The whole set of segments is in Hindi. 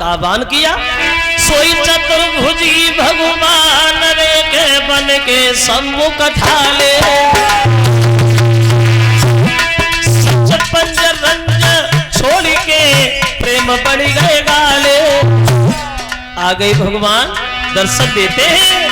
का आह्वान किया। सोई चतुर्भुजी भगवान रे के बन के सम्मुख ठाले, सच पंजर रंज छोड़ के प्रेम बढ़ गए गाले। आ गई भगवान दर्शन देते हैं।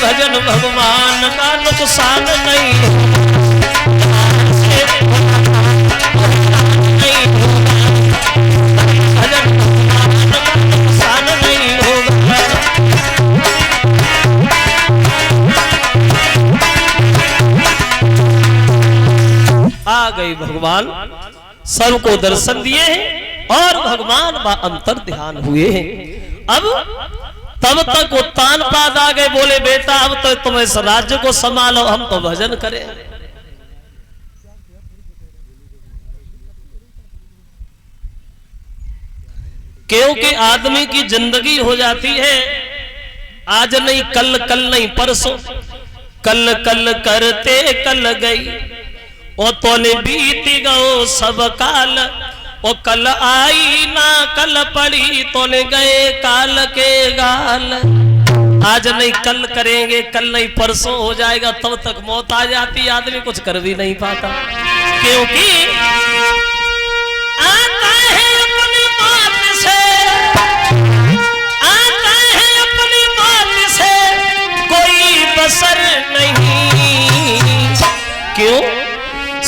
भजन भगवान का नुकसान नहीं, भजन भगवान का नुकसान नहीं होगा। आ गई भगवान, सबको दर्शन दिए हैं और भगवान बा अंतर ध्यान हुए हैं। अब तब तक उत्तान पाद आ गए, बोले बेटा अब तो तुम इस राज्य को संभालो, हम तो भजन करें। क्योंकि आदमी की जिंदगी हो जाती है आज नहीं कल, कल नहीं परसों, कल कल करते कल गई, ओ तोले बीत गओ सब काल, ओ कल आई ना कल पड़ी तोले गए काल के गाल। आज नहीं कल करेंगे, कल नहीं परसों हो जाएगा, तब तक मौत आ जाती, आदमी कुछ कर भी नहीं पाता। क्योंकि आता है अपनी बात से, आता है अपनी बात से कोई बसर नहीं। क्यों?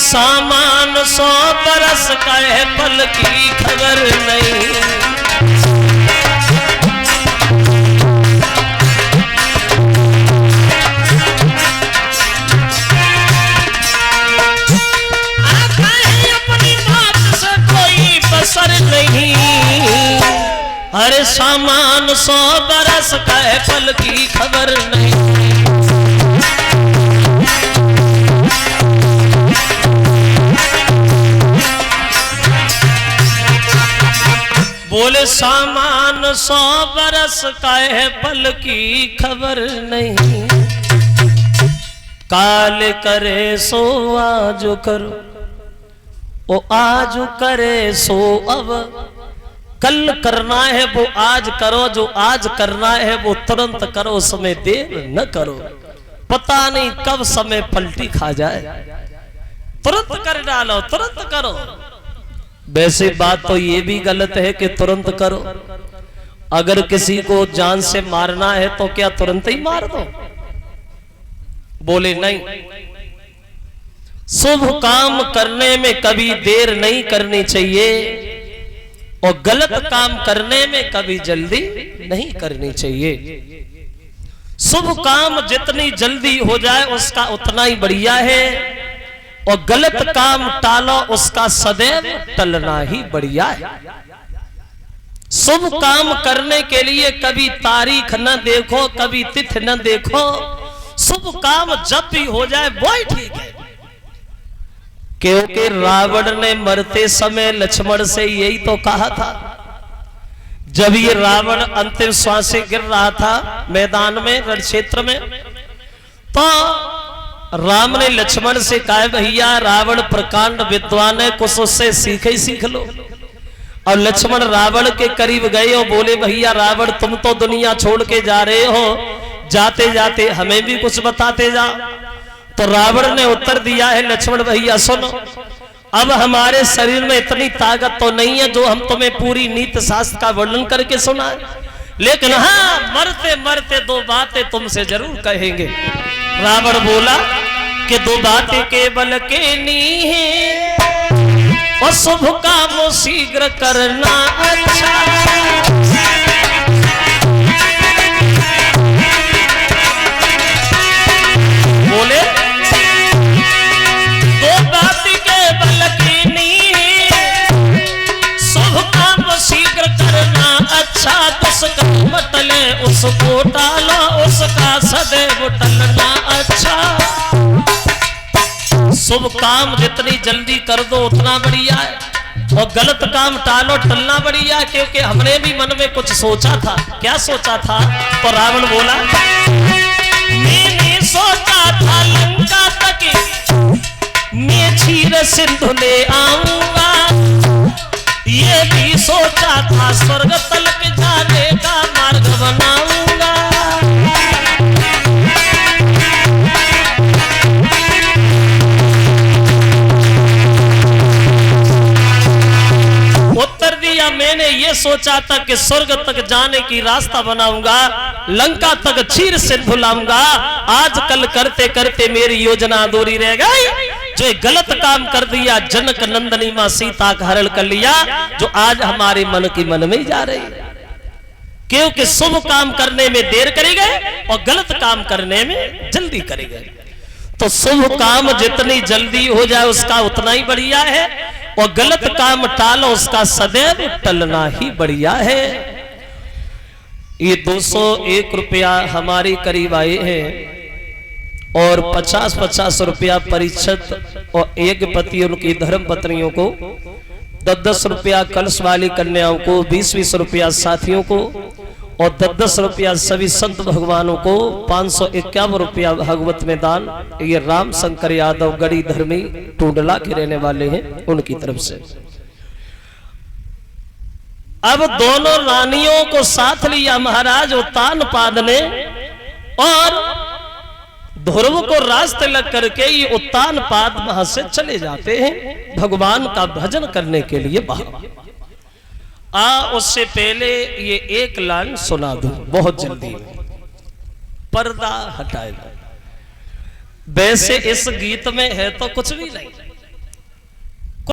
सामान 100 बरस का है पल की खबर नहीं। आता है अपनी बात से कोई बसर नहीं, अरे सामान 100 बरस का है पल की खबर नहीं। बोले सामान 100 बरस का है पल की खबर नहीं। काल करे सो आज करो, ओ आज करे सो अब, कल करना है वो आज करो, जो आज करना है वो तुरंत करो, समय देर न करो। पता नहीं कब समय पलटी खा जाए, तुरंत कर डालो, तुरंत करो। वैसे बात तो ये भी गलत है कि तुरंत करो। अगर किसी को जान से मारना है तो क्या तुरंत ही मार दो? बोले नहीं, शुभ काम करने में कभी देर नहीं करनी चाहिए और गलत काम करने में कभी जल्दी नहीं करनी चाहिए। शुभ काम जितनी जल्दी हो जाए उसका उतना ही बढ़िया है, और गलत काम टालो उसका सदैव टलना ही बढ़िया है। शुभ काम करने के लिए कभी तारीख न देखो, कभी तिथि न देखो, शुभ काम जब भी हो जाए वो ही ठीक है। क्योंकि रावण ने मरते समय लक्ष्मण से यही तो कहा था। जब ये रावण अंतिम श्वास से गिर रहा था मैदान में, रण क्षेत्र में, तो राम ने लक्ष्मण से कहा भैया रावण प्रकांड विद्वान है, कुछ उससे सीख ही सीख लो। और लक्ष्मण रावण के करीब गए और बोले भैया रावण तुम तो दुनिया छोड़ के जा रहे हो, जाते जाते हमें भी कुछ बताते जा। तो रावण ने उत्तर दिया है लक्ष्मण भैया सुनो, अब हमारे शरीर में इतनी ताकत तो नहीं है जो हम तुम्हें पूरी नीति शास्त्र का वर्णन करके सुनाए, लेकिन हाँ मरते मरते 2 बातें तुमसे जरूर कहेंगे। रावण बोला कि 2 बातें केवल कहनी है, और शुभ काम शीघ्र करना अच्छा। बोले 2 बातें केवल कहनी है, शुभ काम शीघ्र करना अच्छा। दुष्कर्म टले उसको टालो, उसका सदैव टलना अच्छा। शुभ काम जितनी जल्दी कर दो उतना बढ़िया है, और गलत काम टालो टलना बढ़िया, क्योंकि हमने भी मन में कुछ सोचा था। क्या सोचा था? तो रावण बोला, मैंने सोचा था लंका तक मैं क्षीर सिंधु ले आऊंगा, ये भी सोचा था स्वर्ग तलक जाने का मार्ग बनाऊंगा। उत्तर दिया, मैंने ये सोचा था कि स्वर्ग तक जाने की रास्ता बनाऊंगा, लंका तक क्षीर सिंधु लाऊंगा। आज कल करते करते मेरी योजना अधूरी रह गई। जो गलत काम कर दिया, जनक नंदनी मां सीता का हरण कर लिया, जो आज हमारे मन की मन में ही जा रही, क्योंकि शुभ काम करने में देर करी गए और गलत काम करने में जल्दी करी गए। तो शुभ काम जितनी जल्दी हो जाए उसका उतना ही बढ़िया है, और गलत काम टालो उसका सदैव टलना ही बढ़िया है। ये 201 रुपया हमारे करीब आए हैं, और 50-50 रुपया परिषद, और एक पति उनकी धर्म पत्नियों को, 10-10 रुपया कलश वाली कन्याओं को, 20-20 रुपया साथियों को, और 10-10 रुपया सभी संत भगवानों को, 551 रुपया भागवत में दान। ये राम शंकर यादव गड़ी धर्मी टूडला के रहने वाले हैं, उनकी तरफ से। अब दोनों रानियों को साथ लिया महाराज उत्तानपाद ने, और ध्रुव को रास्ते लग करके ये उत्तानपाद वहां से चले जाते हैं भगवान का भजन करने के लिए बाहर। उससे पहले ये एक लाइन सुना दूं बहुत जल्दी, पर्दा हटाएगा। वैसे इस गीत में है तो कुछ भी नहीं,